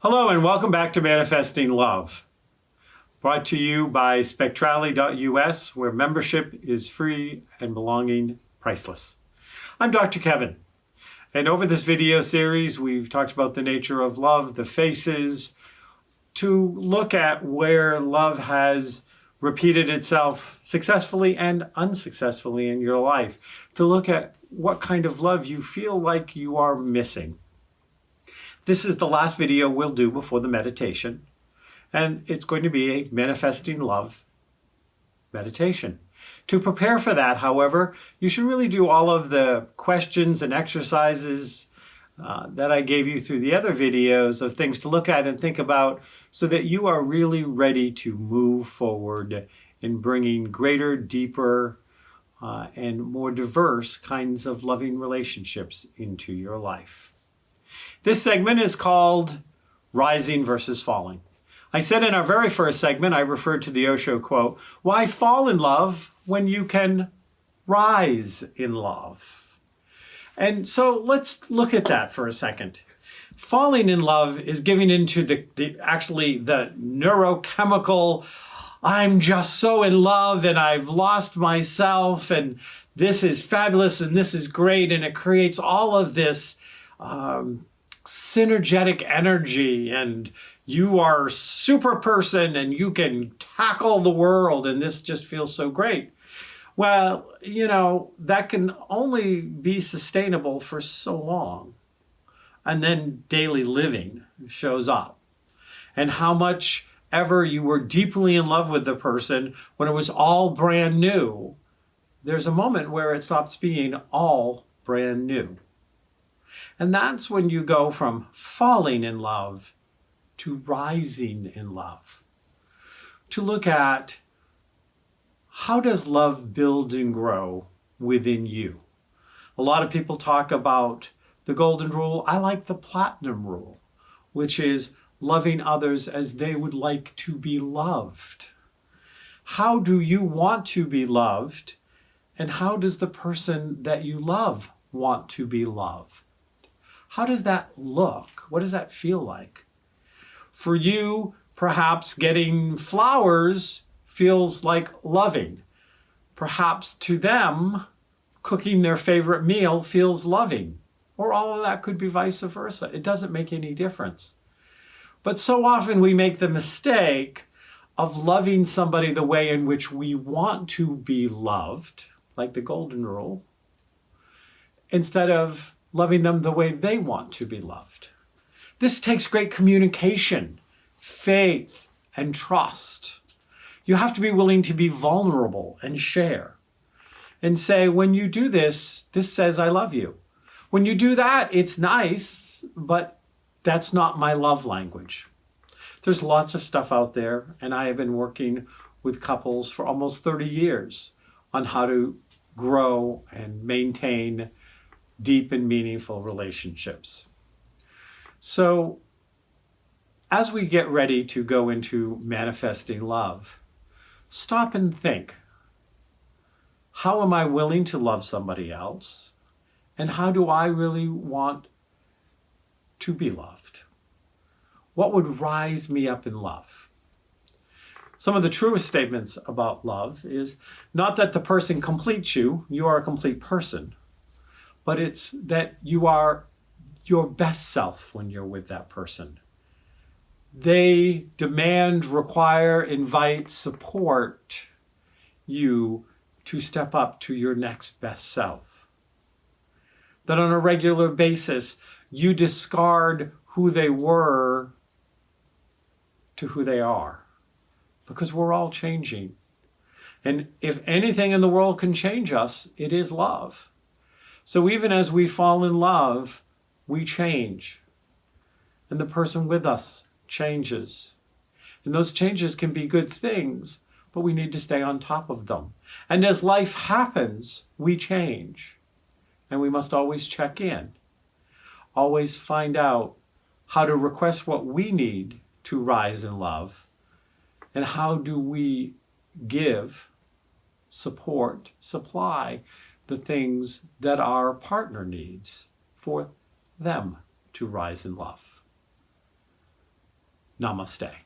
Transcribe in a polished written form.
Hello and welcome back to Manifesting Love, brought to you by Spectrali.us, where membership is free and belonging priceless. I'm Dr. Kevin, and over this video series we've talked about the nature of love, the phases, to look at where love has repeated itself successfully and unsuccessfully in your life, to look at what kind of love you feel like you are missing. This is the last video we'll do before the meditation, and it's going to be a manifesting love meditation. To prepare for that, however, you should really do all of the questions and exercises that I gave you through the other videos of things to look at and think about so that you are really ready to move forward in bringing greater, deeper, and more diverse kinds of loving relationships into your life. This segment is called Rising versus Falling. I said in our very first segment, I referred to the Osho quote, "Why fall in love when you can rise in love?" And so let's look at that for a second. Falling in love is giving into the neurochemical, I'm just so in love and I've lost myself and this is fabulous and this is great, and it creates all of this synergetic energy, and you are a super person and you can tackle the world and this just feels so great. Well, that can only be sustainable for so long. And then daily living shows up. And how much ever you were deeply in love with the person when it was all brand new, there's a moment where it stops being all brand new. And that's when you go from falling in love to rising in love. To look at how does love build and grow within you. A lot of people talk about the golden rule. I like the platinum rule, which is loving others as they would like to be loved. How do you want to be loved? And how does the person that you love want to be loved? How does that look? What does that feel like? For you, perhaps getting flowers feels like loving. Perhaps to them, cooking their favorite meal feels loving. Or all of that could be vice versa. It doesn't make any difference. But so often we make the mistake of loving somebody the way in which we want to be loved, like the golden rule, instead of loving them the way they want to be loved. This takes great communication, faith, and trust. You have to be willing to be vulnerable and share and say, when you do this, this says I love you. When you do that, it's nice, but that's not my love language. There's lots of stuff out there, and I have been working with couples for almost 30 years on how to grow and maintain deep and meaningful relationships. So as we get ready to go into manifesting love, stop and think, how am I willing to love somebody else? And how do I really want to be loved? What would rise me up in love? Some of the truest statements about love is not that the person completes you, you are a complete person, but it's that you are your best self when you're with that person. They demand, require, invite, support you to step up to your next best self. That on a regular basis, you discard who they were to who they are, because we're all changing. And if anything in the world can change us, it is love. So even as we fall in love, we change. And the person with us changes. And those changes can be good things, but we need to stay on top of them. And as life happens, we change. And we must always check in. Always find out how to request what we need to rise in love. And how do we give, support, supply the things that our partner needs for them to rise in love. Namaste.